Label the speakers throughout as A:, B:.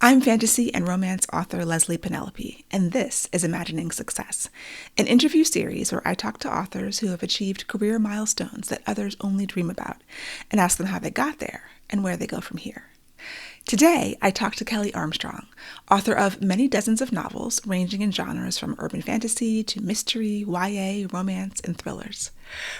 A: I'm fantasy and romance author Leslie Penelope, and this is Imagining Success, an interview series where I talk to authors who have achieved career milestones that others only dream about and ask them how they got there and where they go from here. Today, I talk to Kelley Armstrong, author of many dozens of novels ranging in genres from urban fantasy to mystery, YA, romance, and thrillers.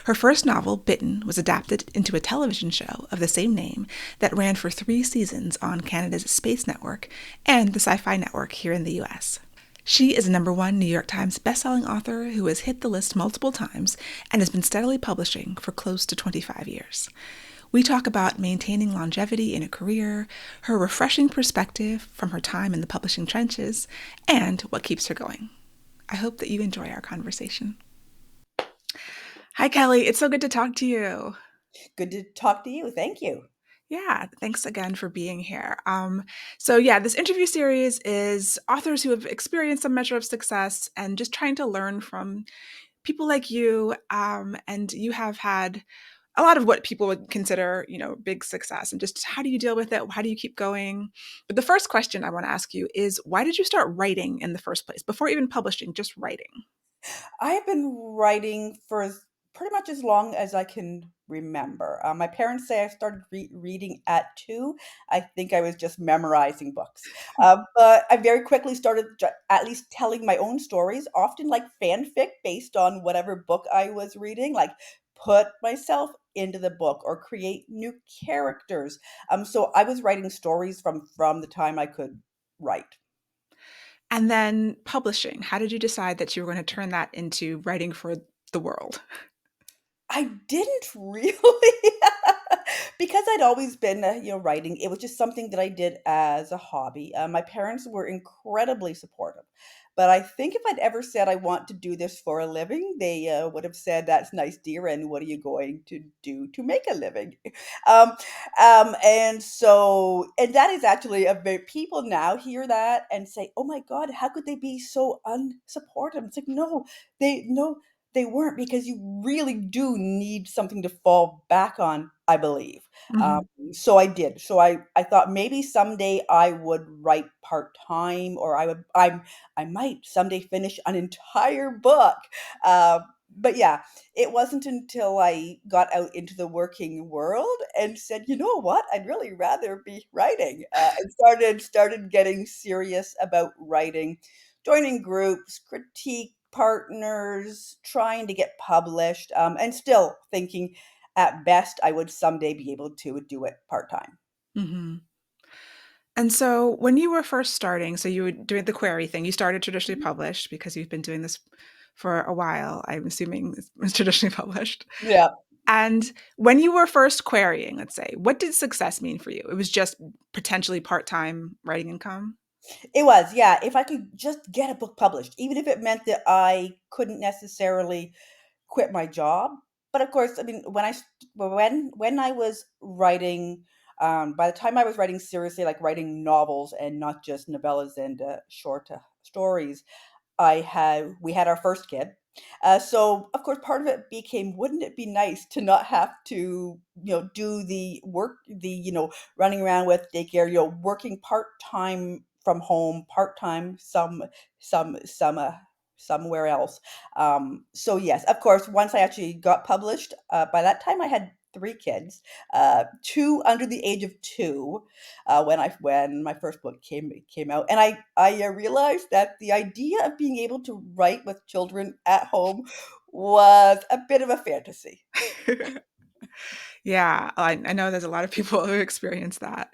A: Her first novel, Bitten, was adapted into a television show of the same name that ran for 3 seasons on Canada's Space Network and the Sci Fi Network here in the US. She is a #1 New York Times bestselling author who has hit the list multiple times and has been steadily publishing for close to 25 years. We talk about maintaining longevity in a career, her refreshing perspective from her time in the publishing trenches, and what keeps her going. I hope that you enjoy our conversation. Hi, Kelley. It's so good to talk to you.
B: Good to talk to you. Thank you.
A: Yeah, thanks again for being here. So this interview series is authors who have experienced some measure of success and just trying to learn from people like you. And you have had a lot of what people would consider, big success. And just how do you deal with it? How do you keep going? But the first question I want to ask you is, why did you start writing in the first place before even publishing, just writing?
B: I have been writing for pretty much as long as I can remember. My parents say I started reading at 2. I think I was just memorizing books. But I very quickly started at least telling my own stories, often like fanfic based on whatever book I was reading, like put myself into the book or create new characters. So I was writing stories from the time I could write.
A: And then publishing. How did you decide that you were going to turn that into writing for the world?
B: I didn't really because I'd always been, writing. It was just something that I did as a hobby. My parents were incredibly supportive, but I think if I'd ever said I want to do this for a living, they would have said, "That's nice, dear, and what are you going to do to make a living?" Um, and that is actually a very people now hear that and say, "Oh my God, how could they be so unsupportive?" It's like, no, they weren't because you really do need something to fall back on, I believe. Um,
A: Mhm.
B: so I did. So I thought maybe someday I would write part-time or I might someday finish an entire book. Uh, but yeah, it wasn't until I got out into the working world and said, "You know what? I'd really rather be writing." And started getting serious about writing, joining groups, critique partners, trying to get published, and still thinking at best I would someday be able to do it part time.
A: Mhm. And so when you were first starting, so you were doing the query thing, you started traditionally published because you've been doing this for a while. I'm assuming it's traditionally published.
B: Yeah.
A: And when you were first querying, let's say, what did success mean for you? It was just potentially part-time writing income?
B: It was, yeah. If I could just get a book published, even if it meant that I couldn't necessarily quit my job. But of course, I mean, when I was writing, by the time I was writing seriously, like writing novels and not just novellas and short stories, we had our first kid. So of course, part of it became, wouldn't it be nice to not have to, do the work, running around with daycare, working part time from home, part time some somewhere else. So yes, of course, once I actually got published, by that time I had 3 kids, 2 under the age of 2, when my first book came out, and I realized that the idea of being able to write with children at home was a bit of a fantasy.
A: Yeah, I know there's a lot of people who experience that.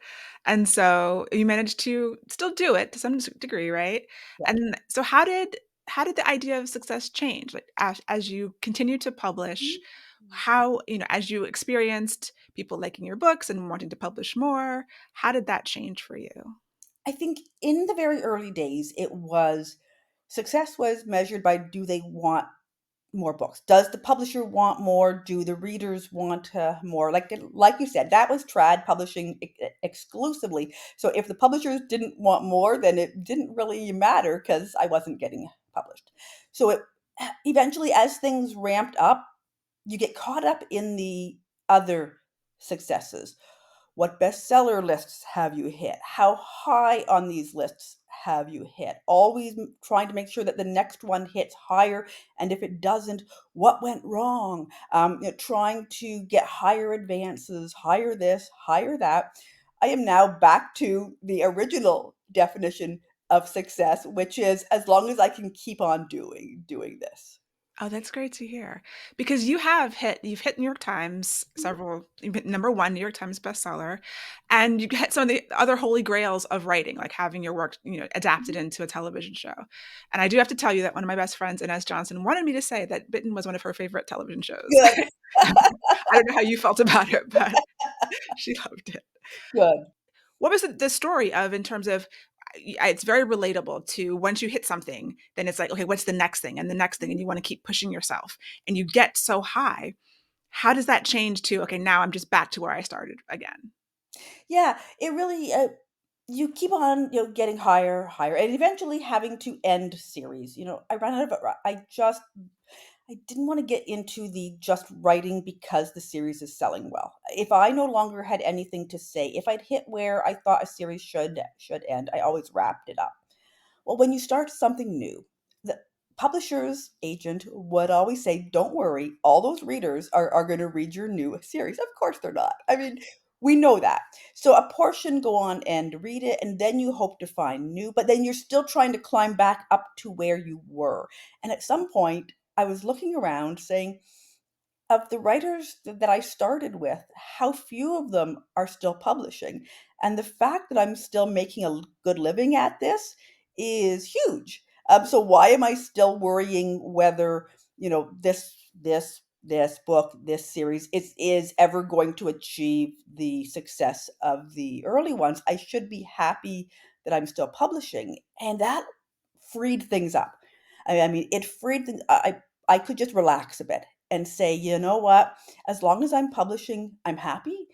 A: And so you managed to still do it to some degree, right?
B: Yeah.
A: And so how did the idea of success change? Like as you continue to publish, how, as you experienced people liking your books and wanting to publish more, how did that change for you?
B: I think in the very early days, it was success was measured by, do they want more books? Does the publisher want more? Do the readers want more? Like you said, that was trad publishing exclusively. So if the publishers didn't want more, then it didn't really matter because I wasn't getting published. So it eventually, as things ramped up, you get caught up in the other successes. What bestseller lists have you hit? How high on these lists have you hit? Always trying to make sure that the next one hits higher. And if it doesn't, what went wrong? Trying to get higher advances, higher this, higher that. I am now back to the original definition of success, which is as long as I can keep on doing this.
A: Oh, that's great to hear. Because you've hit New York Times several, you've hit number one New York Times bestseller, and you hit some of the other holy grails of writing, like having your work, adapted into a television show. And I do have to tell you that one of my best friends, Inez Johnson, wanted me to say that Bitten was one of her favorite television shows.
B: Good,
A: I don't know how you felt about it, but she loved it.
B: good.
A: What was the story of in terms of it's very relatable to once you hit something, then it's like, okay, what's the next thing and the next thing? And you want to keep pushing yourself and you get so high. How does that change to, okay, now I'm just back to where I started again?
B: Yeah, it really you keep on, getting higher, higher, and eventually having to end series. I ran out of I didn't want to get into the just writing because the series is selling well. If I no longer had anything to say, if I'd hit where I thought a series should end, I always wrapped it up. Well, when you start something new, the publisher's agent would always say, "Don't worry, all those readers are going to read your new series." Of course they're not. I mean, we know that. So a portion go on and read it, and then you hope to find new, but then you're still trying to climb back up to where you were. And at some point, I was looking around saying, of the writers that I started with, how few of them are still publishing? And the fact that I'm still making a good living at this is huge. So why am I still worrying whether this book, this series, is ever going to achieve the success of the early ones? I should be happy that I'm still publishing, and that freed things up. I mean, it freed things. I could just relax a bit and say, you know what? As long as I'm publishing, I'm happy.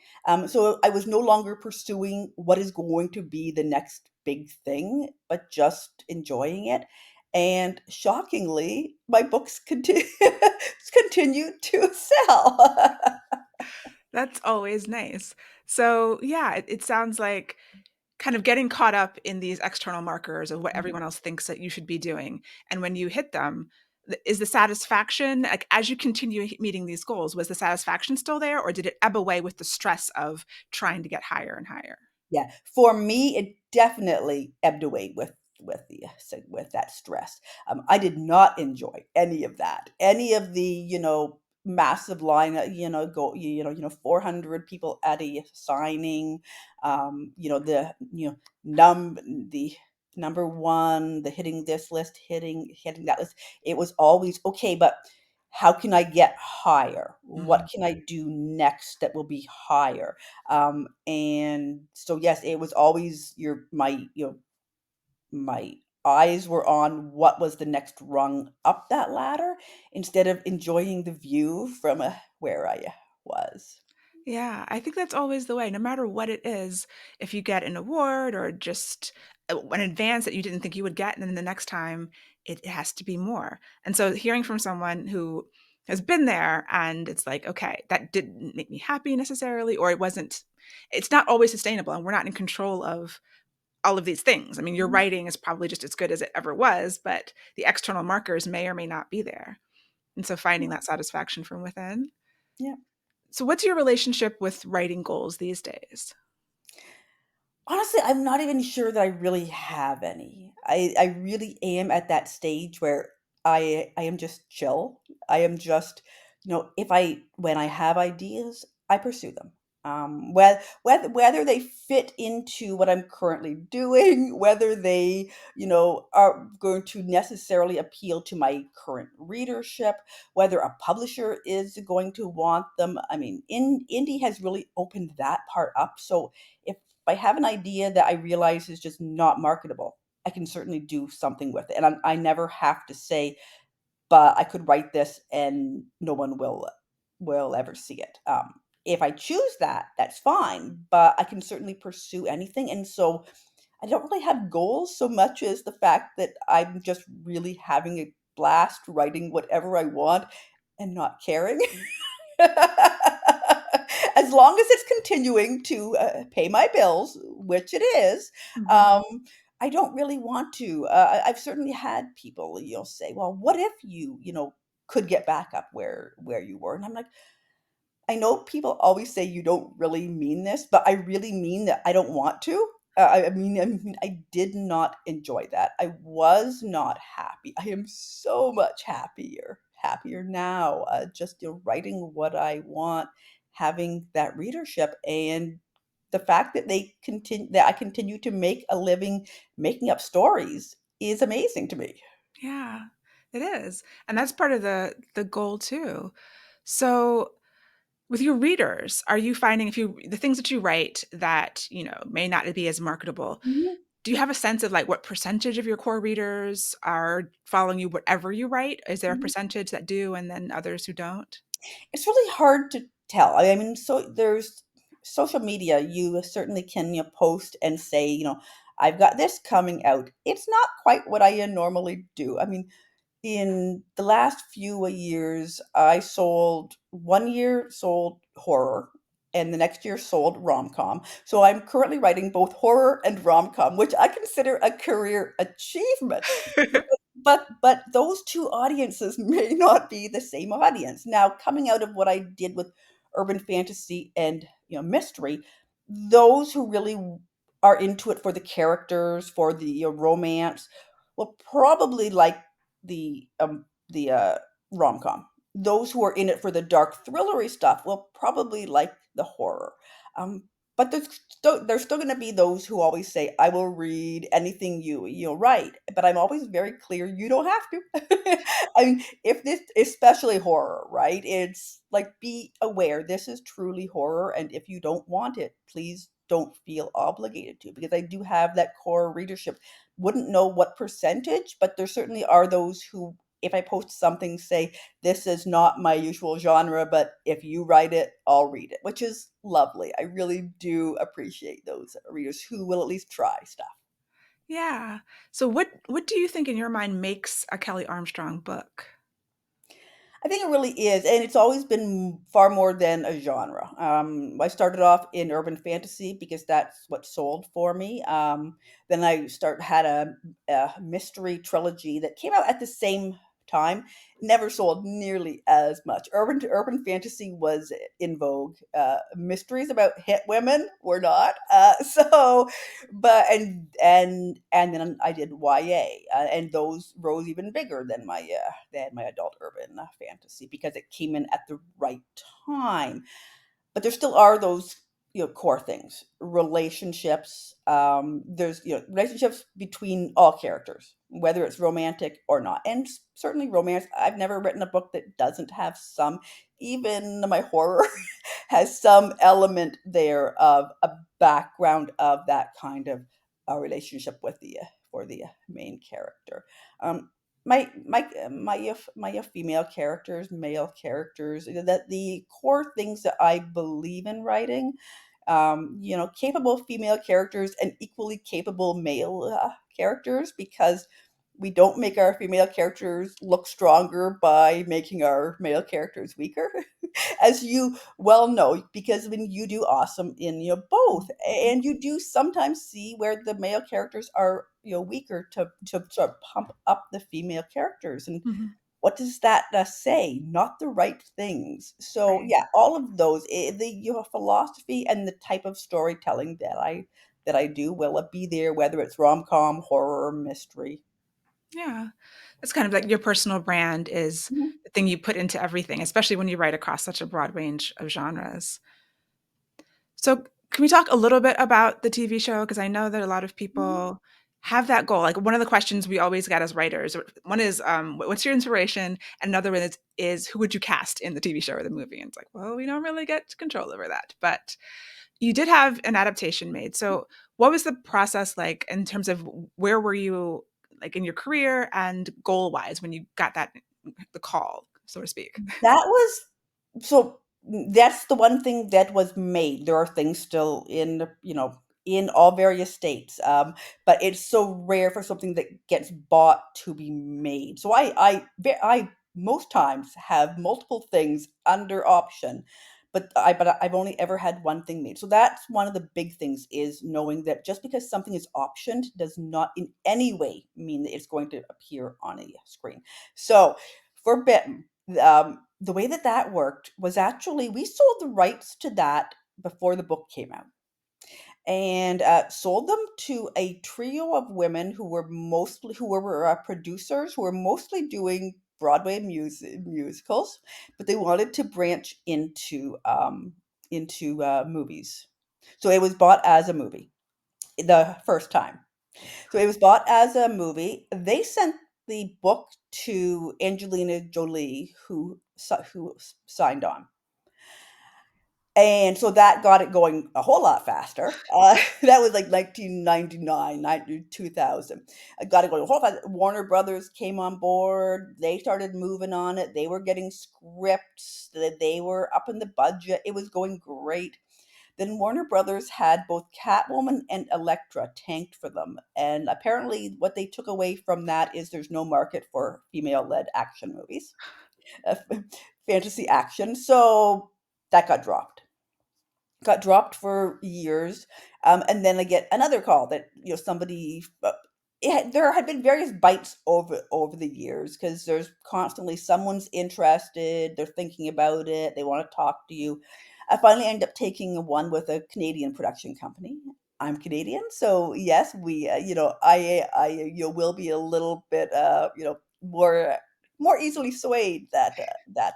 B: So I was no longer pursuing what is going to be the next big thing, but just enjoying it. And shockingly, my books continue continue to sell.
A: That's always nice. So, yeah, it sounds like kind of getting caught up in these external markers of what everyone else thinks that you should be doing. And when you hit them, is the satisfaction, like as you continue meeting these goals, was the satisfaction still there or did it ebb away with the stress of trying to get higher and higher?
B: Yeah, for me, it definitely ebbed away with that stress. I did not enjoy any of that. Any of the massive line, 400 people at a signing, num the number one, the hitting this list, hitting that list. It was always okay, but how can I get higher? What
A: Mhm.
B: can I do next that will be higher? And so yes, it was always my eyes were on what was the next rung up that ladder instead of enjoying the view from where I was.
A: Yeah, I think that's always the way, no matter what it is. If you get an award or just an advance that you didn't think you would get, and then the next time it has to be more. And so hearing from someone who has been there and it's like, okay, that didn't make me happy necessarily, or it's not always sustainable and we're not in control of all of these things. I mean, your
B: Mhm.
A: writing is probably just as good as it ever was, but the external markers may or may not be there. And so finding
B: Yeah,
A: that satisfaction from within.
B: yeah.
A: So what's your relationship with writing goals these days?
B: Honestly, I'm not even sure that I really have any. I really am at that stage where I am just chill. I am just, if I when I have ideas, I pursue them. Whether they fit into what I'm currently doing, whether they, are going to necessarily appeal to my current readership, whether a publisher is going to want them. I mean, indie has really opened that part up. So if I have an idea that I realize is just not marketable, I can certainly do something with it. And I never have to say, but I could write this and no one will ever see it. If I choose that, that's fine, but I can certainly pursue anything. And so I don't really have goals so much as the fact that I'm just really having a blast writing whatever I want and not caring. as long as it's continuing to pay my bills, which it is,
A: Mhm.
B: um, I don't really want to. I've certainly had people, say, "Well, what if you could get back up where you were?" And I'm like, I know people always say you don't really mean this, but I really mean that I don't want to. I mean, I did not enjoy that. I was not happy. I am so much happier now. Just writing what I want, having that readership, and the fact that I continue to make a living making up stories is amazing to me.
A: Yeah, it is. And that's part of the goal too. So with your readers, are you finding if you the things that you write that, may not be as marketable, do you have a sense of like what percentage of your core readers are following you whatever you write? Is there a
B: Mhm.
A: percentage that do and then others who don't?
B: It's really hard to tell. I mean, so there's social media. You certainly can post and say, I've got this coming out. It's not quite what I normally do. I mean, in the last few years, I sold 1 year sold horror, and the next year sold rom-com. So I'm currently writing both horror and rom-com, which I consider a career achievement. But those two audiences may not be the same audience. Now, coming out of what I did with urban fantasy and mystery, those who really are into it for the characters, for the romance, will probably like the rom-com. Those who are in it for the dark thrillery stuff will probably like the horror. Um, but there's still going to be those who always say, "I will read anything you write," but I'm always very clear, you don't have to. I mean, if this, especially horror, right? It's like, be aware this is truly horror, and if you don't want it, please don't feel obligated to, because I do have that core readership. Wouldn't know what percentage, but there certainly are those who, if I post something, say, this is not my usual genre, but if you write it, I'll read it, which is lovely. I really do appreciate those readers who will at least try stuff.
A: Yeah. So what do you think in your mind makes a Kelly Armstrong book?
B: I think it really is, and it's always been far more than a genre. I started off in urban fantasy because that's what sold for me. Then I had a mystery trilogy that came out at the same time. Never sold nearly as much. Urban fantasy was in vogue. Mysteries about hit women were not. But then I did YA, and those rose even bigger than my adult urban fantasy because it came in at the right time. But there still are those core things, relationships. There's relationships between all characters, whether it's romantic or not, and certainly romance. I've never written a book that doesn't have some. Even my horror has some element there of a background of that kind of relationship with the for the main character. Um, my female characters, male characters, that the core things that I believe in writing, capable female characters and equally capable male characters, because we don't make our female characters look stronger by making our male characters weaker, as you well know, because when you do awesome in both, and you do sometimes see where the male characters are weaker to sort of pump up the female characters. And
A: Mhm.
B: what does that say? Not the right things. So
A: Right.
B: yeah, all of those, the philosophy and the type of storytelling that I do will be there, whether it's rom-com, horror, mystery.
A: Yeah. It's kind of like your personal brand is
B: Mhm.
A: the thing you put into everything, especially when you write across such a broad range of genres. So, can we talk a little bit about the TV show? Because I know that a lot of
B: Mhm.
A: people have that goal. Like one of the questions we always get as writers, one is, what's your inspiration? And another one is who would you cast in the TV show or the movie? And it's like, well, we don't really get control over that. But you did have an adaptation made. So, what was the process like in terms of where were you like in your career and goal wise when you got the call, so to speak?
B: That was so that's the one thing that was made. There are things still in all various states, but it's so rare for something that gets bought to be made. So I most times have multiple things under option, but I've only ever had one thing made. So that's one of the big things, is knowing that just because something is optioned does not in any way mean that it's going to appear on a screen. So for Bitten, the way that that worked was, actually we sold the rights to that before the book came out, and sold them to a trio of women who were producers, who were mostly doing Broadway musicals, but they wanted to branch into movies. So it was bought as a movie the first time. So it was bought as a movie. They sent the book to Angelina Jolie, who signed on. And so that got it going a whole lot faster. That was like 1999, 2000. I got it going a whole lot. Warner Brothers came on board. They started moving on it. They were getting scripts. They were up in the budget. It was going great. Then Warner Brothers had both Catwoman and Elektra tanked for them. And apparently, what they took away from that is there's no market for female led action movies, uh, fantasy action. So that got dropped for years. And then I get another call that, somebody, there had been various bites over the years, because there's constantly someone's interested, they're thinking about it, they want to talk to you. I finally end up taking one with a Canadian production company. I'm Canadian, so yes, we, will be a little bit, more easily swayed that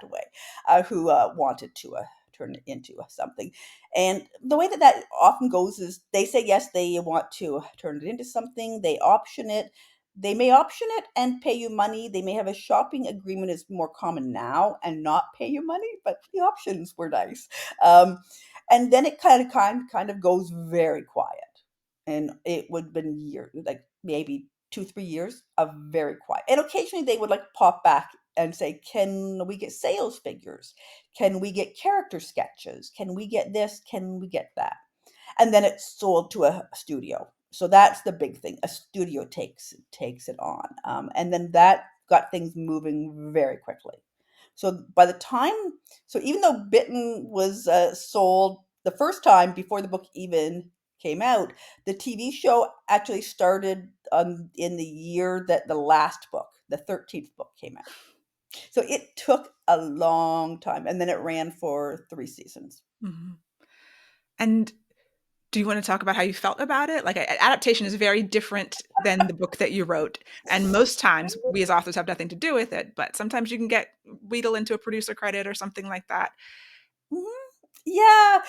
B: way. Who wanted to turn it into something. And the way that that often goes is, they say yes, they want to turn it into something, they option it. They may option it and pay you money. They may have a shopping agreement, is more common now, and not pay you money, but the options were nice. Um, and then it kind of goes very quiet. And it would have been years, like maybe 2, 3 years of very quiet. And occasionally they would like pop back and say, "Can we get sales figures? Can we get character sketches? Can we get this? Can we get that?" And then it's sold to a studio. So that's the big thing. A studio takes it on, and then that got things moving very quickly. So by the time, so even though Bitten was sold the first time before the book even came out, the TV show actually started in the year that the last book, the 13th book, came out. So it took a long time, and then it ran for 3 seasons.
A: Mhm. And do you want to talk about how you felt about it? Like, adaptation is very different than the book that you wrote. And most times we as authors have nothing to do with it, but sometimes you can get wheedle into a producer credit or something like that.
B: Mhm. Yeah,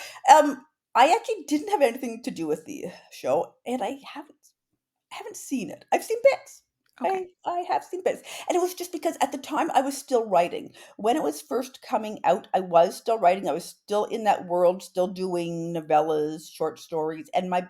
B: I actually didn't have anything to do with the show, and I haven't seen it. I've seen bits.
A: Okay.
B: I have seen bits, and it was just because at the time I was still writing. When it was first coming out, I was still writing. I was still in that world, still doing novellas, short stories, and my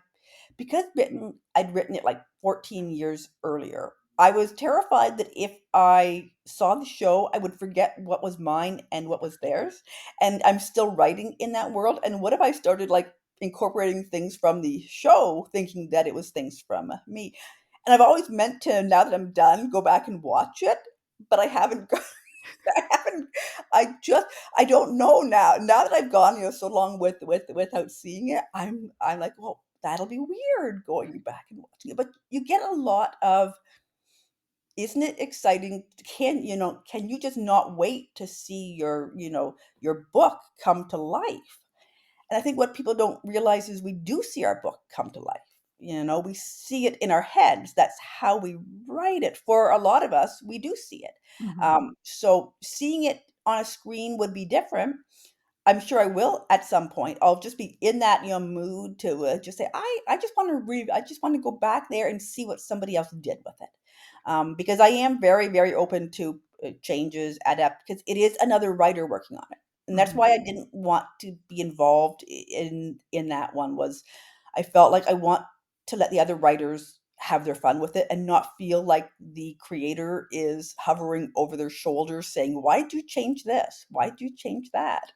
B: because Bitten, I'd written it like 14 years earlier. I was terrified that if I saw the show, I would forget what was mine and what was theirs. And I'm still writing in that world. And what if I started like incorporating things from the show, thinking that it was things from me? And I've always meant to, now that I'm done, go back and watch it, but I haven't. I haven't. I just. I don't know now. Now that I've gone, so long without seeing it, I'm like, well, that'll be weird going back and watching it. But you get a lot of, isn't it exciting? Can you just not wait to see your book come to life? And I think what people don't realize is we do see our book come to life. We see it in our heads. That's how we write it. For a lot of us, we do see it.
A: Mhm.
B: So seeing it on a screen would be different. I'm sure I will at some point. I'll just be in that mood to just say, I just want to read. I just want to go back there and see what somebody else did with it, because I am very very open to changes, adapt, because it is another writer working on it, and that's
A: Mhm.
B: why I didn't want to be involved in that one. Was I felt like I want to let the other writers have their fun with it and not feel like the creator is hovering over their shoulders saying, "Why'd you change this? Why'd you change that?"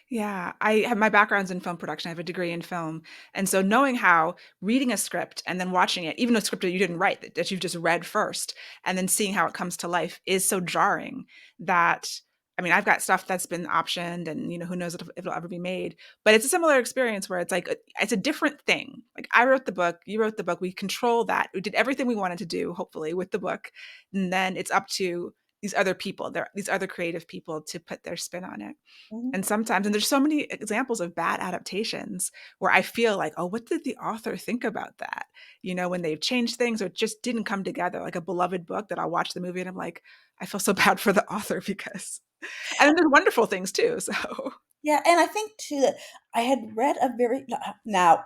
A: Yeah, I have my background's in film production. I have a degree in film. And so knowing how reading a script and then watching it, even a script that you didn't write, that you've just read first, and then seeing how it comes to life is so jarring that, I mean, I've got stuff that's been optioned and, who knows if it'll ever be made. But it's a similar experience where it's like, it's a different thing. Like I wrote the book, you wrote the book, we control that. We did everything we wanted to do, hopefully, with the book. And then it's up to these other people, these other creative people to put their spin on it.
B: Mhm.
A: And sometimes, and there's so many examples of bad adaptations where I feel like, oh, what did the author think about that? When they've changed things or it just didn't come together, like a beloved book that I'll watch the movie and I'm like, I feel so bad for the author because, and then there's wonderful things too. So,
B: Yeah, and I think too that I had read a very now,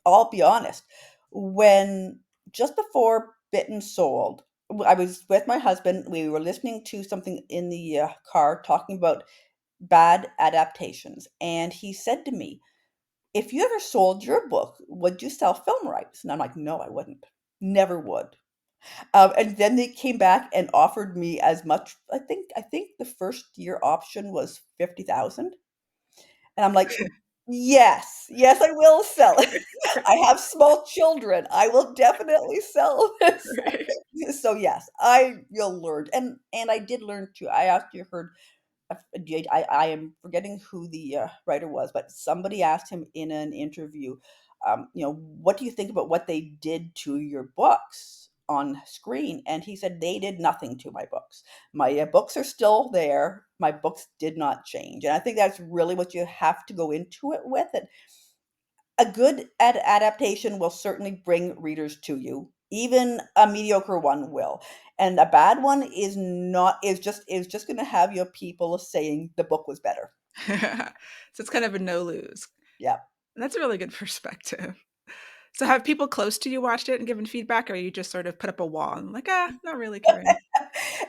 B: I'll be honest, when just before Bitten sold, I was with my husband, we were listening to something in the, car talking about bad adaptations, and he said to me, "If you ever sold your book, would you sell film rights?" And I'm like, "No, I wouldn't. Never would." And then they came back and offered me as much. I think the first year option was 50,000, and I'm like, "Yes, yes, I will sell it. I have small children. I will definitely sell this."
A: right.
B: So yes, you'll learn, and I did learn too. I actually heard I am forgetting who the, writer was, but somebody asked him in an interview, "What do you think about what they did to your books on screen?" And he said, "They did nothing to my books. My, books are still there. My books did not change." And I think that's really what you have to go into it with. And a good adaptation will certainly bring readers to you. Even a mediocre one will. And a bad one is just gonna have your people saying the book was better.
A: So it's kind of a no lose.
B: Yeah.
A: And that's a really good perspective. So have people close to you watched it and given feedback, or you just sort of put up a wall and like, not really caring?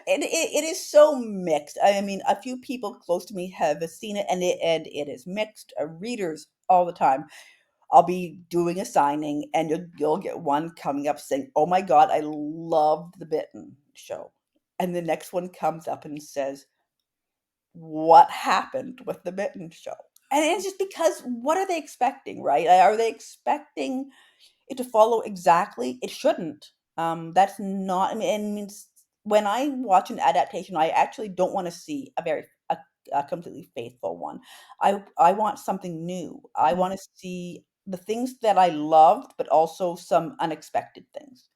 B: It is so mixed. I mean, a few people close to me have seen it, and it is mixed. Readers all the time. I'll be doing a signing, and you'll get one coming up saying, "Oh my god, I loved the Bitten show," and the next one comes up and says, "What happened with the Mitten show?" And it's just because what are they expecting, right? Are they expecting it to follow exactly? It shouldn't. That's not. I mean, it means when I watch an adaptation, I actually don't want to see a completely faithful one. I want something new. I
A: Mm.
B: want to see the things that I loved, but also some unexpected things.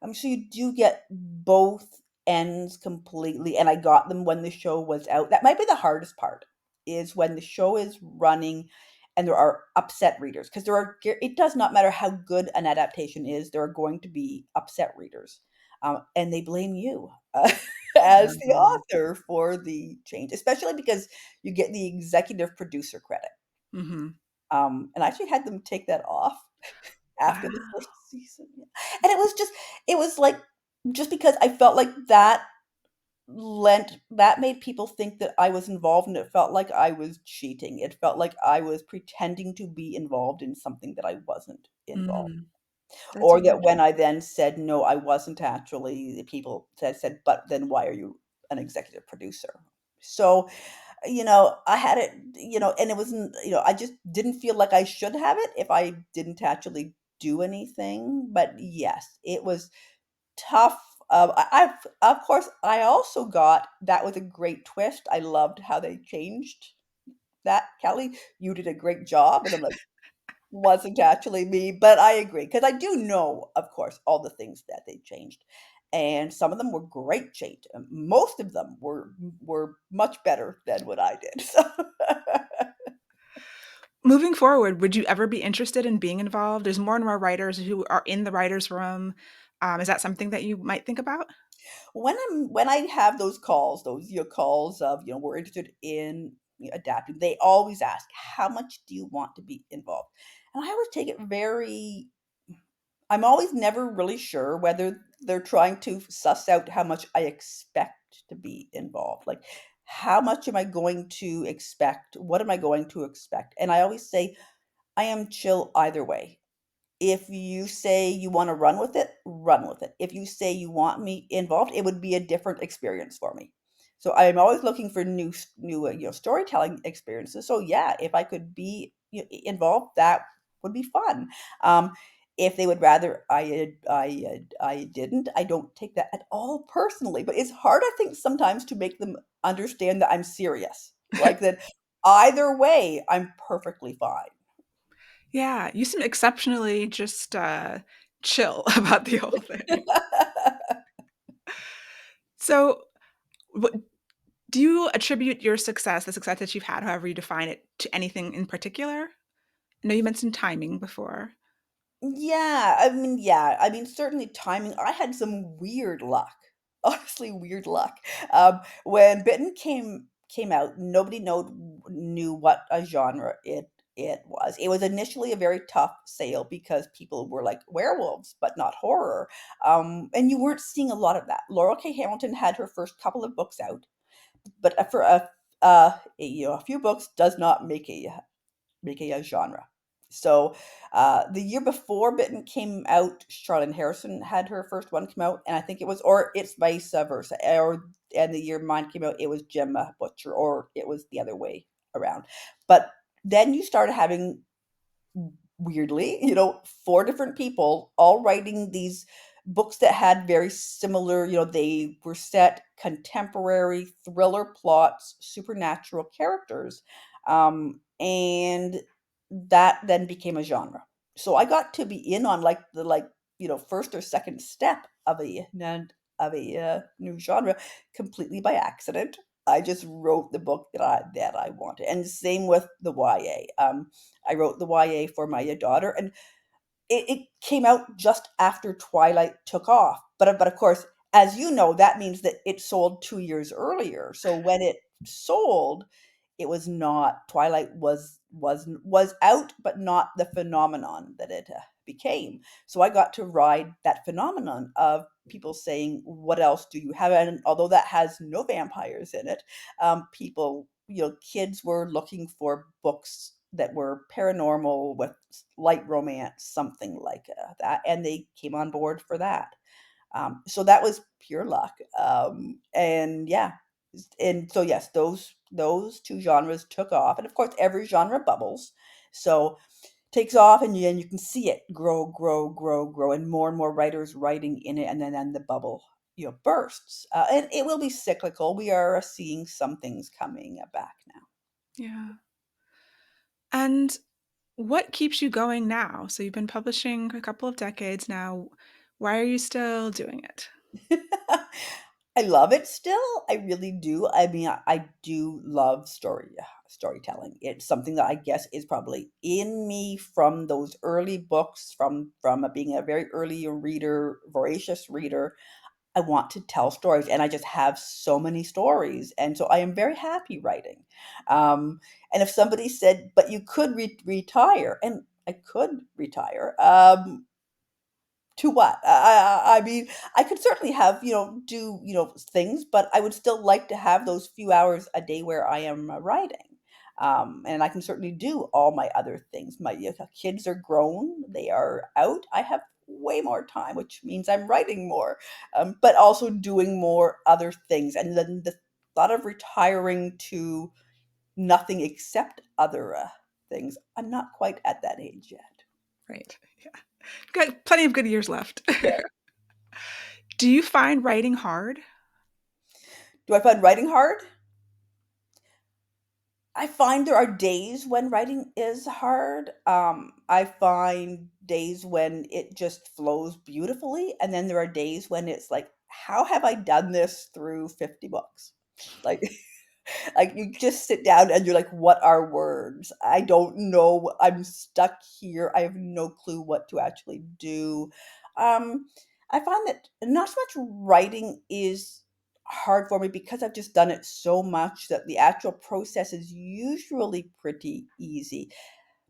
B: I'm sure you do get both ends completely, and I got them when the show was out. That might be the hardest part, is when the show is running and there are upset readers, because it does not matter how good an adaptation is, there are going to be upset readers, and they blame you, as the
A: Mhm.
B: author for the change, especially because you get the executive producer credit.
A: Mhm.
B: And I actually had them take that off after the
A: Wow.
B: first season, yeah. And it was like just because I felt like that made people think that I was involved, and it felt like I was cheating. It felt like I was pretending to be involved in something that I wasn't involved.
A: Mm. That's
B: Or that
A: weird.
B: when I then said, "No, I wasn't actually," the people said, "But then why are you an executive producer?" So, I had it, and it wasn't, I just didn't feel like I should have it if I didn't actually do anything. But yes, it was tough. Of course, I also got that was a great twist. I loved how they changed that. Kelly, you did a great job. And I'm like, wasn't actually me, but I agree because I do know, of course, all the things that they changed, and some of them were great change. Most of them were much better than what I did. So,
A: Moving forward, would you ever be interested in being involved? There's more and more writers who are in the writer's room. Is that something that you might think about?
B: when I have those calls, those calls of we're interested in adapting, they always ask, "How much do you want to be involved?" And I always take it very. I'm always never really sure whether they're trying to suss out how much I expect to be involved. Like, how much am I going to expect? What am I going to expect? And I always say, I am chill either way. If you say you want to run with it, run with it. If you say you want me involved, it would be a different experience for me. So I'm always looking for new storytelling experiences. So yeah, if I could be involved, that would be fun. If they would rather I didn't, I don't take that at all personally, but it's hard, I think, sometimes to make them understand that I'm serious. Like that either way, I'm perfectly fine.
A: Yeah, you seem exceptionally just chill about the whole thing. So, what do you attribute your success, the success that you've had, however you define it, to anything in particular? I know you mentioned timing before.
B: Yeah, I mean, certainly timing. I had some weird luck, honestly, weird luck. When Bitten came out, nobody knew what a genre it was. It was initially a very tough sale because people were like werewolves, but not horror. And you weren't seeing a lot of that. Laurel K. Hamilton had her first couple of books out, but for a few books does not make a genre. So the year before Bitten came out, Charlotte Harrison had her first one come out, and I think it was, or it's vice versa, or and the year mine came out, it was Gemma Butcher, or it was the other way around. But then you started having, weirdly, four different people all writing these books that had very similar, they were set contemporary thriller plots, supernatural characters. And that then became a genre. So I got to be in on like the first or second step of a new genre completely by accident. I just wrote the book that I wanted, and same with the YA. I wrote the YA for my daughter, and it came out just after Twilight took off. But of course, as you know, that means that it sold 2 years earlier. So when it sold, it was not Twilight was out, but not the phenomenon that it became. So I got to ride that phenomenon of people saying, "What else do you have?" And although that has no vampires in it, people, kids were looking for books that were paranormal with light romance, something like that, and they came on board for that. So that was pure luck. And yeah, and so yes, those two genres took off, and of course, every genre bubbles. So takes off, and you can see it grow, grow, grow, grow, and more writers writing in it, and then the bubble, bursts. And it will be cyclical. We are seeing some things coming back now.
A: Yeah. And what keeps you going now? So you've been publishing a couple of decades now. Why are you still doing it?
B: I love it still. I really do. I mean, I do love storytelling. It's something that I guess is probably in me from those early books, from being a very early reader, voracious reader. I want to tell stories, and I just have so many stories, and so I am very happy writing. And if somebody said, "But you could retire," and I could retire. To what? I mean, I could certainly have, do, things, but I would still like to have those few hours a day where I am writing. And I can certainly do all my other things. My kids are grown, they are out. I have way more time, which means I'm writing more, but also doing more other things. And then the thought of retiring to nothing except other things, I'm not quite at that age yet.
A: Right. Yeah. Got plenty of good years left.
B: Yeah.
A: Do you find writing hard?
B: Do I find writing hard? I find there are days when writing is hard. I find days when it just flows beautifully, and then there are days when it's like, how have I done this through 50 books? Like, like you just sit down and you're like, what are words? I don't know. I'm stuck here. I have no clue what to actually do. Um, I find that not so much writing is hard for me because I've just done it so much that the actual process is usually pretty easy.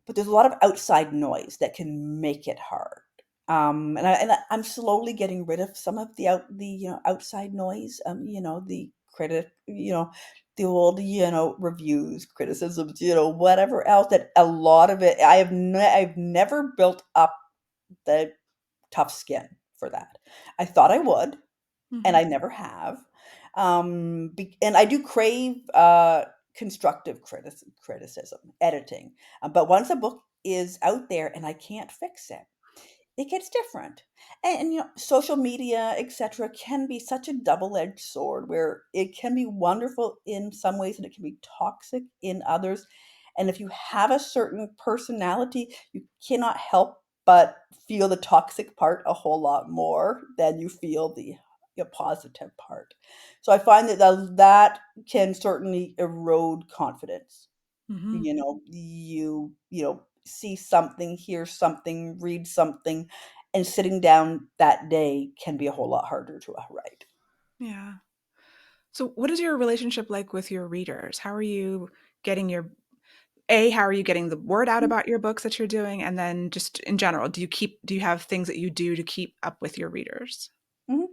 B: But there's a lot of outside noise that can make it hard. I'm slowly getting rid of some of the outside noise. The critic, the old reviews, criticisms, whatever else. That a lot of it, I've never built up the tough skin for that. I thought I would, and
A: Mhm.
B: I never have. And I do crave constructive criticism, editing. But once a book is out there and I can't fix it, it gets different. And social media, etc., can be such a double-edged sword where it can be wonderful in some ways and it can be toxic in others. And if you have a certain personality, you cannot help but feel the toxic part a whole lot more than you feel the positive part. So I find that that can certainly erode confidence.
A: Hmm.
B: You see something, hear something, read something, and sitting down that day can be a whole lot harder to write.
A: Yeah. So, what is your relationship like with your readers? How are you getting your how are you getting the word out about your books that you're doing? And then just in general, do you have things that you do to keep up with your readers?
B: Mhm.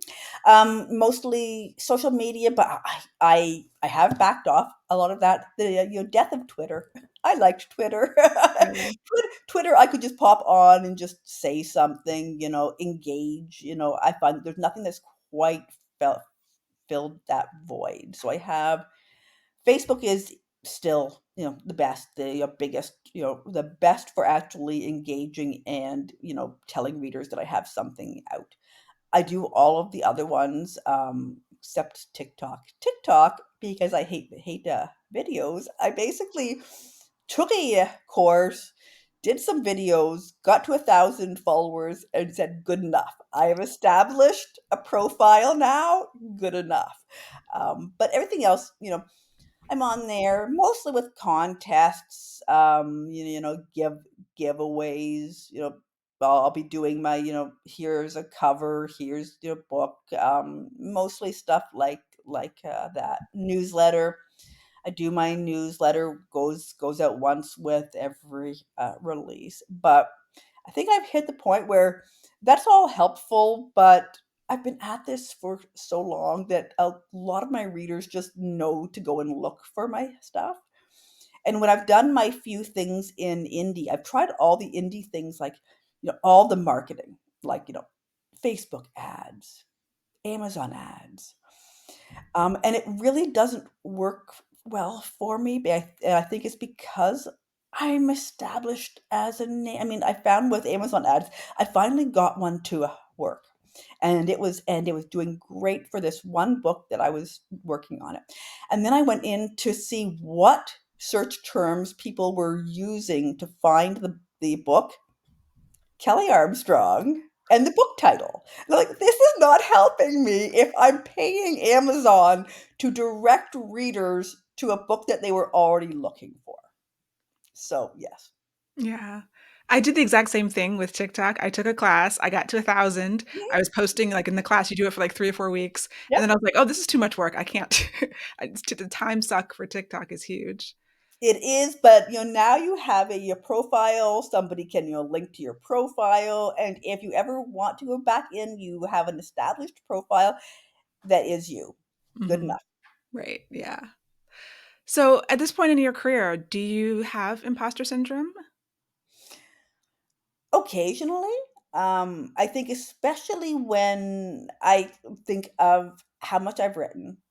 B: Mostly social media, but I have backed off a lot of that. The death of Twitter. I liked Twitter.
A: Really?
B: Twitter, I could just pop on and just say something, engage. I find there's nothing that's quite felt filled that void. So I have Facebook is still, the best, the biggest, the best for actually engaging and, telling readers that I have something out. I do all of the other ones, except TikTok. TikTok, because I hate videos. I basically took a course, did some videos, got to 1,000 followers, and said, "Good enough. I have established a profile now. Good enough." But everything else, I'm on there mostly with contests, giveaways. I'll be doing my, here's a cover, here's your book. Mostly stuff like that. Newsletter. I do my newsletter goes out once with every release, but I think I've hit the point where that's all helpful, but I've been at this for so long that a lot of my readers just know to go and look for my stuff. And when I've done my few things in indie, I've tried all the indie things like, all the marketing, like, Facebook ads, Amazon ads. And it really doesn't work well for me. But I think it's because I'm established as a name. I mean, I found with Amazon ads, I finally got one to work, and it was doing great for this one book that I was working on it. And then I went in to see what search terms people were using to find the book, Kelley Armstrong, and the book title. Like, this is not helping me if I'm paying Amazon to direct readers to a book that they were already looking for. So, yes.
A: Yeah. I did the exact same thing with TikTok. I took a class, I got to 1,000. I
B: Mhm.
A: was posting, like, in the class, you do it for, like, 3 or 4 weeks, and then
B: Yep.
A: I was like, "Oh, this is too much work. I can't." The time suck for TikTok is huge.
B: It is, but now you have a your profile. Somebody can link to your profile, and if you ever want to go back in, you have an established profile that is you. Good
A: Mhm.
B: enough.
A: Right, yeah. So, at this point in your career, do you have imposter syndrome?
B: Occasionally, I think especially when I think of how much I've written,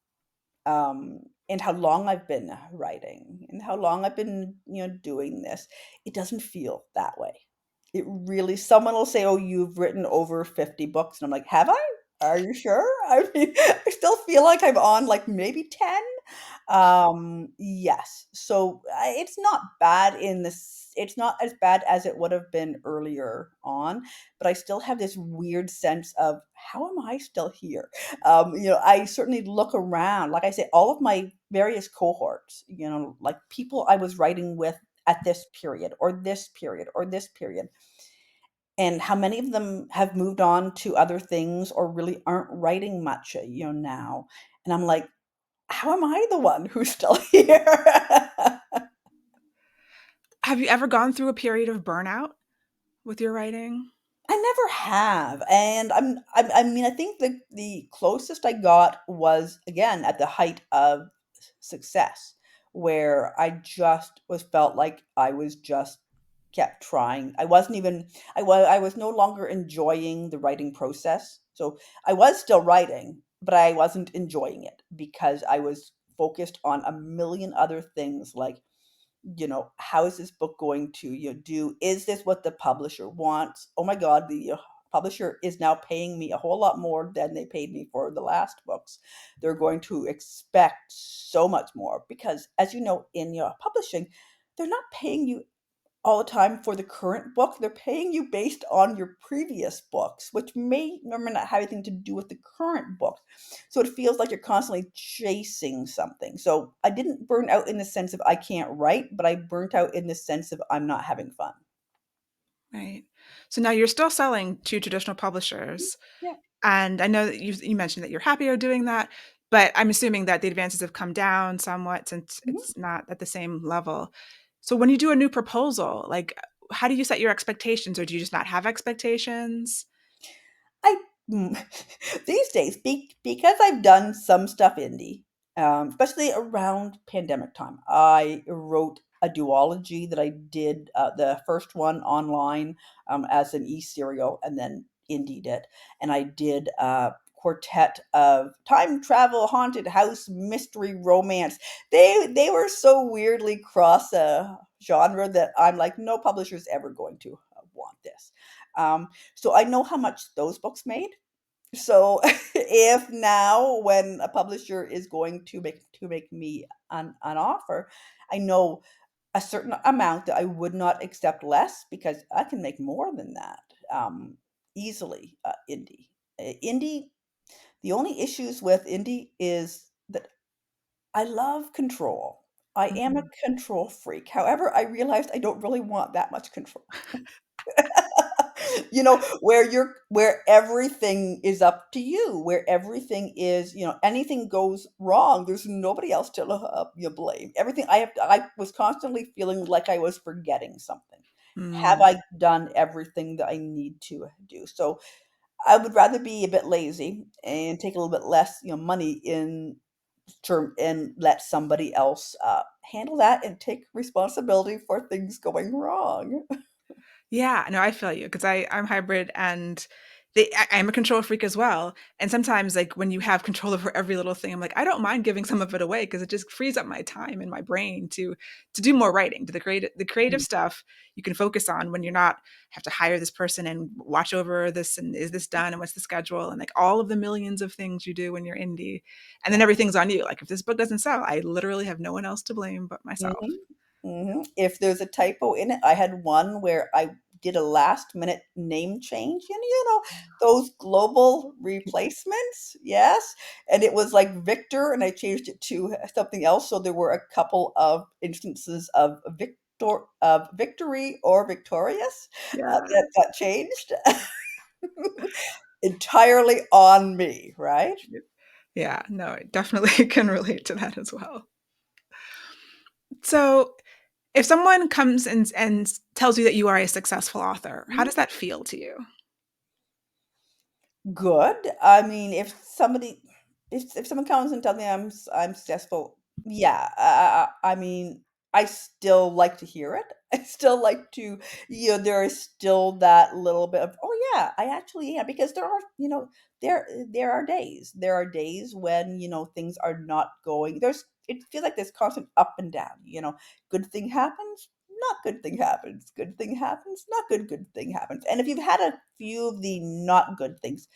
B: and how long I've been writing, and how long I've been, doing this. It doesn't feel that way. It really, someone will say, "Oh, you've written over 50 books." And I'm like, "Have I? Are you sure?" I mean, I still feel like I'm on like maybe 10. Yes. So it's not bad in this. It's not as bad as it would have been earlier on, but I still have this weird sense of how am I still here? I certainly look around. Like I say, all of my various cohorts, like people I was writing with at this period or this period or this period, and how many of them have moved on to other things or really aren't writing much, now. And I'm like, how am I the one who's still here?
A: Have you ever gone through a period of burnout with your writing?
B: I never have, and I mean, I think the closest I got was, again, at the height of success, where I just was felt like I was just kept trying. I was no longer enjoying the writing process. So I was still writing, but I wasn't enjoying it because I was focused on a million other things like how is this book going to do? Is this what the publisher wants? Oh my god, the publisher is now paying me a whole lot more than they paid me for the last books. They're going to expect so much more because, as you know, in your publishing, they're not paying you all the time for the current book. They're paying you based on your previous books, which may or may not have anything to do with the current book. So it feels like you're constantly chasing something. So I didn't burn out in the sense of I can't write, but I burnt out in the sense of I'm not having fun.
A: Right. So now you're still selling to traditional publishers,
B: Yeah.
A: and I know that you mentioned that you're happier doing that, but I'm assuming that the advances have come down somewhat since
B: Mhm.
A: it's not at the same level. So when you do a new proposal, like, how do you set your expectations, or do you just not have expectations?
B: I mm, these days, because I've done some stuff indie, especially around pandemic time. I wrote a duology that I did, the first one online, as an e-serial, and then indied it. And I did a quartet of time travel, haunted house, mystery, romance. They were so weirdly cross genre that I'm like, no publisher's ever going to want this. So I know how much those books made. So if now when a publisher is going to make me an offer, I know a certain amount that I would not accept less because I can make more than that, easily. Indie. The only issues with indie is that I love control. I am a
A: Mhm.
B: control freak. However, I realized I don't really want that much control. Where everything is up to you, where everything is, anything goes wrong, there's nobody else to blame. Everything I was constantly feeling like I was forgetting something. Have
A: Mm.
B: I done everything that I need to do? So I would rather be a bit lazy and take a little bit less, money in term and let somebody else handle that and take responsibility for things going wrong.
A: Yeah, no, I feel you because I'm hybrid, and I'm a control freak as well. And sometimes, like when you have control over every little thing, I'm like, I don't mind giving some of it away because it just frees up my time and my brain to do more writing. To the creative stuff you can focus on when you're not have to hire this person and watch over this, and is this done, and what's the schedule, and like all of the millions of things you do when you're indie, and then everything's on you. Like if this book doesn't sell, I literally have no one else to blame but myself.
B: Mhm, mhm. If there's a typo in it, I had one where I did a last minute name change, and those global replacements, yes, and it was like Victor, and I changed it to something else, so there were a couple of instances of victory or victorious,
A: Yeah.
B: that got changed. Entirely on me, right?
A: Yeah, no, I definitely can relate to that as well. So, if someone comes and tells you that you are a successful author, how
B: Mhm.
A: does that feel to you?
B: Good. I mean, if someone comes and tells me I'm successful, yeah. I mean, I still like to hear it. I still like to, there is still that little bit of, oh yeah, I actually am, because there are days when things are not going. It feels like there's constant up and down. Good thing happens, not good thing happens. Good thing happens, not good thing happens. And if you've had a few of the not good things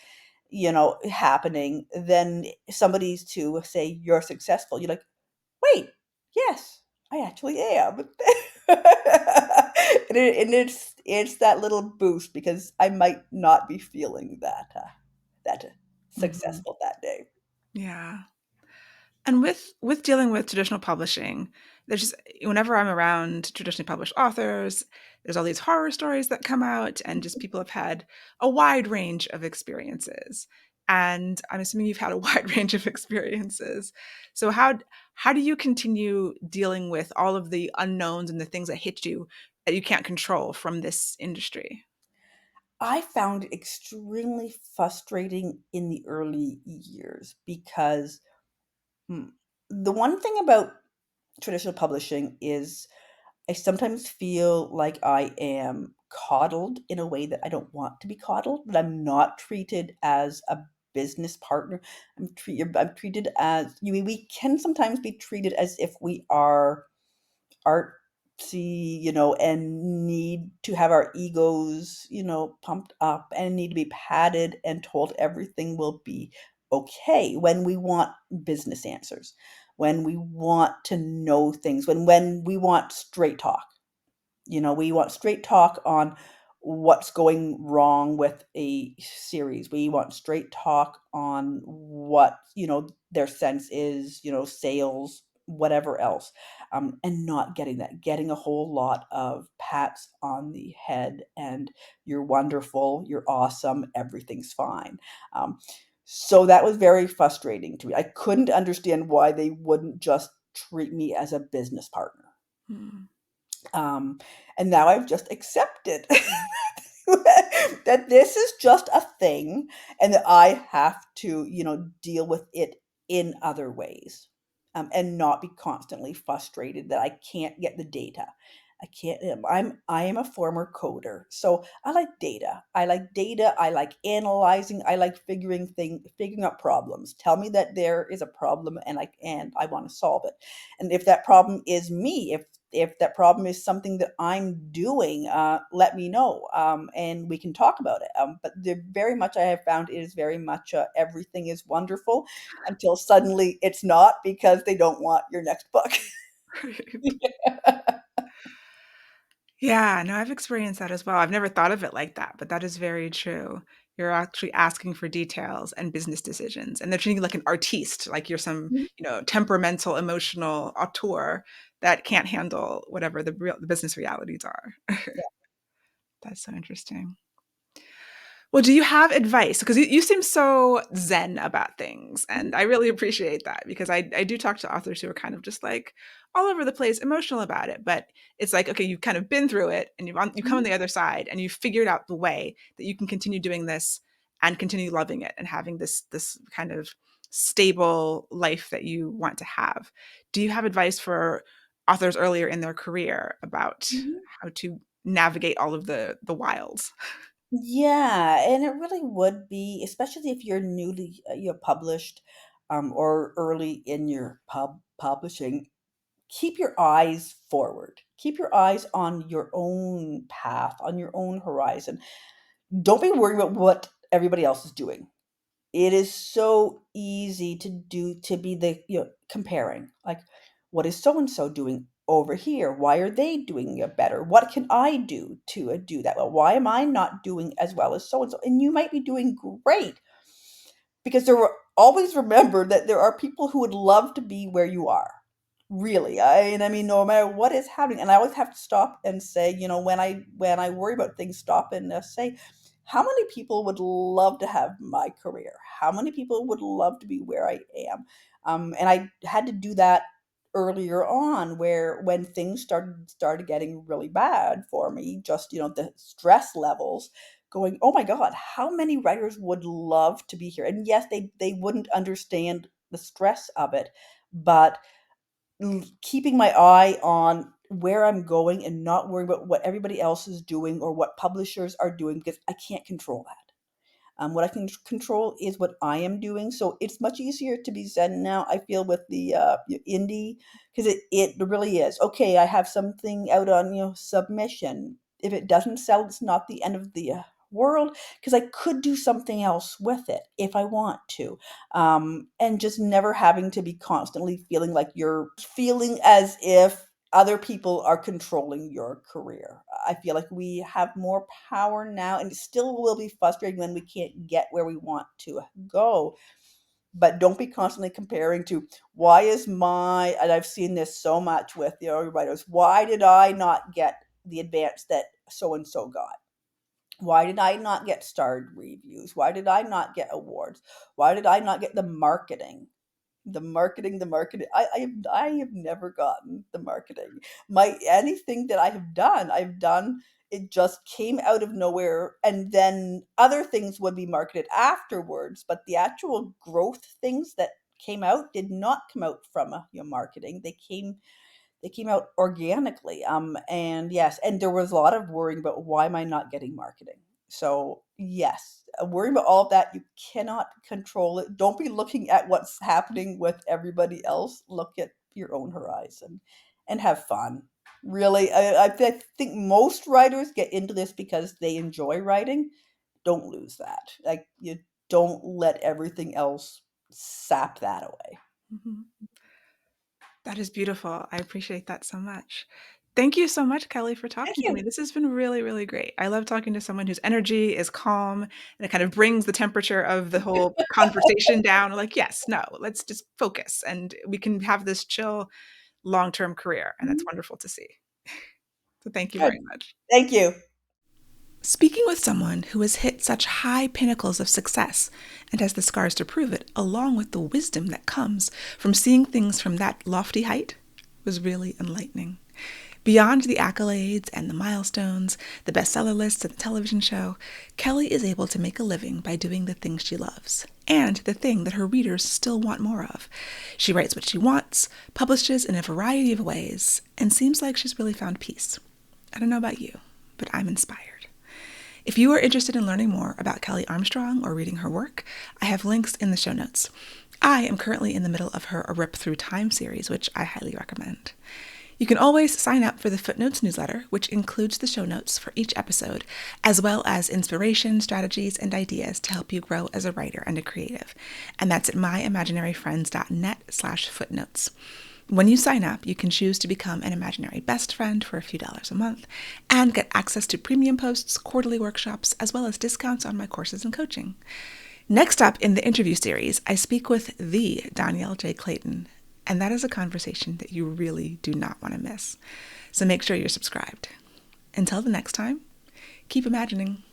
B: happening, then somebody's to say you're successful. You're like, wait, yes, I actually am. And it's that little boost because I might not be feeling that
A: Mhm.
B: successful that day.
A: Yeah. And with dealing with traditional publishing, there's just whenever I'm around traditionally published authors, there's all these horror stories that come out, and just people have had a wide range of experiences. And I'm assuming you've had a wide range of experiences. So how do you continue dealing with all of the unknowns and the things that hit you that you can't control from this industry?
B: I found it extremely frustrating in the early years because, hmm, the one thing about traditional publishing is I sometimes feel like I am coddled in a way that I don't want to be coddled, but I'm not treated as a business partner. I'm treated as, we can sometimes be treated as if we are art. see, and need to have our egos, pumped up and need to be patted and told everything will be okay when we want business answers, when we want to know things, when we want straight talk. We want straight talk on what's going wrong with a series. We want straight talk on what, their sense is, sales, whatever else. And not getting that, getting a whole lot of pats on the head and you're wonderful, you're awesome, everything's fine. Um, so that was very frustrating to me. I couldn't understand why they wouldn't just treat me as a business partner.
A: Hmm.
B: Um, and now I've just accepted that this is just a thing and that I have to, deal with it in other ways, and not be constantly frustrated that I can't get the data. I can't. I am a former coder, so I like data. I like data. I like analyzing. I like figuring out problems. Tell me that there is a problem, and I want to solve it. And if that problem is me, if that problem is something that I'm doing, let me know, and we can talk about it. But very much, I have found it is very much everything is wonderful until suddenly it's not because they don't want your next book.
A: Right. Yeah, no, I've experienced that as well. I've never thought of it like that, but that is very true. You're actually asking for details and business decisions, and they're treating you like an artiste, like you're some, temperamental, emotional auteur that can't handle whatever the business realities are. That's so interesting. Well, do you have advice? Because you seem so zen about things, and I really appreciate that because I do talk to authors who are kind of just like all over the place, emotional about it. But it's like, okay, you've kind of been through it, and you come on
B: Mhm.
A: the other side, and you've figured out the way that you can continue doing this and continue loving it and having this kind of stable life that you want to have. Do you have advice for authors earlier in their career about
B: Mhm.
A: how to navigate all of the wilds?
B: Yeah, and it really would be, especially if you're newly you're published, or early in your publishing. Keep your eyes forward. Keep your eyes on your own path, on your own horizon. Don't be worried about what everybody else is doing. It is so easy to be comparing. Like, what is so and so doing over here? Why are they doing it better? What can I do to do that well? Why am I not doing as well as so and so? And you might be doing great, because always remember that there are people who would love to be where you are. Really. And I mean, no matter what is happening, and I always have to stop and say, when I worry about things, stop and say, how many people would love to have my career? How many people would love to be where I am? And I had to do that earlier on, where when things started getting really bad for me, just the stress levels, going, oh my god, how many writers would love to be here? And yes, they wouldn't understand the stress of it, but keeping my eye on where I'm going and not worrying about what everybody else is doing or what publishers are doing, because I can't control that. What I can control is what I am doing. So it's much easier to be zen now, I feel, with the indie, because it really is. Okay, I have something out on submission. If it doesn't sell, it's not the end of the world, because I could do something else with it if I want to. And just never having to be constantly feeling like you're feeling as if other people are controlling your career. I feel like we have more power now, and it still will be frustrating when we can't get where we want to go. But don't be constantly comparing to, why is and I've seen this so much with the other writers, why did I not get the advance that so and so got? Why did I not get starred reviews? Why did I not get awards? Why did I not get the marketing? The marketing. I have never gotten the marketing. My anything that I've done, it just came out of nowhere, and then other things would be marketed afterwards. But the actual growth things that came out did not come out from marketing. They came out organically. And yes, and there was a lot of worrying about, why am I not getting marketing? So yes, worrying about all of that, you cannot control it. Don't be looking at what's happening with everybody else. Look at your own horizon and have fun. Really, I think most writers get into this because they enjoy writing. Don't lose that. Like, you don't let everything else sap that away.
A: Mhm. That is beautiful. I appreciate that so much. Thank you so much, Kelly, for
B: Thank
A: talking to
B: you.
A: me. This has been really, really great. I love talking to someone whose energy is calm and it kind of brings the temperature of the whole conversation down. Like, yes, no, let's just focus and we can have this chill long-term career. And that's
B: Mhm.
A: wonderful to see. So thank you
B: Good.
A: very much.
B: Thank you.
A: Speaking with someone who has hit such high pinnacles of success and has the scars to prove it, along with the wisdom that comes from seeing things from that lofty height, was really enlightening. Beyond the accolades and the milestones, the bestseller lists and the television show, Kelley is able to make a living by doing the things she loves and the thing that her readers still want more of. She writes what she wants, publishes in a variety of ways, and seems like she's really found peace. I don't know about you, but I'm inspired. If you are interested in learning more about Kelley Armstrong or reading her work, I have links in the show notes. I am currently in the middle of her A Rip Through Time series, which I highly recommend. You can always sign up for the Footnotes newsletter, which includes the show notes for each episode, as well as inspiration, strategies, and ideas to help you grow as a writer and a creative. And that's at myimaginaryfriends.net/footnotes. When you sign up, you can choose to become an imaginary best friend for a few dollars a month and get access to premium posts, quarterly workshops, as well as discounts on my courses and coaching. Next up in the interview series, I speak with the Danielle J. Clayton, and that is a conversation that you really do not want to miss. So make sure you're subscribed. Until the next time, keep imagining.